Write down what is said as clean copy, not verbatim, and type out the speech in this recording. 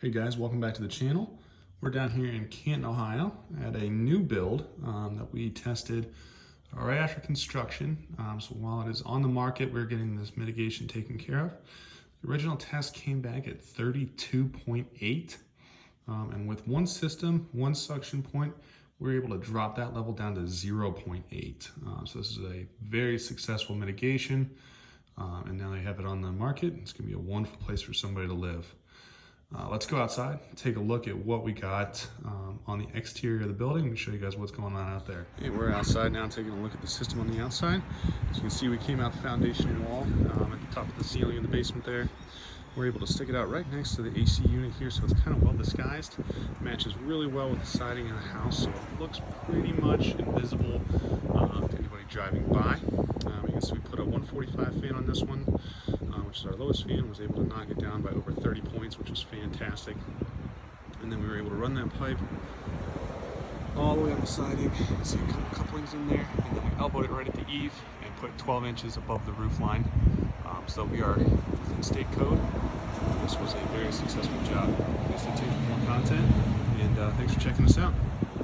Hey guys, welcome back to the channel. We're down here in Canton, Ohio at a new build that we tested right after construction. So while it is on the market, we're getting this mitigation taken care of. The original test came back at 32.8, and with one system, one suction point, we're able to drop that level down to 0.8. So this is a very successful mitigation, and now they have it on the market. It's gonna be a wonderful place for somebody to live. Let's go outside, take a look at what we got on the exterior of the building and show you guys what's going on out there. Okay, we're outside now taking a look at the system on the outside. As you can see, we came out the foundation wall at the top of the ceiling in the basement there. We're able to stick it out right next to the AC unit here, so it's kind of well disguised. It matches really well with the siding in the house, so it looks pretty much invisible to anybody driving by. You can see we put a 145 fan on this one, which is our lowest fan. Was able to knock it down by over 30 points, which was fantastic. And then we were able to run that pipe all the way up the siding. You can see a couple couplings in there, and then we elbowed it right at the eave and put 12 inches above the roof line. So we are within state code. This was a very successful job. Please stay tuned for more content, and thanks for checking us out.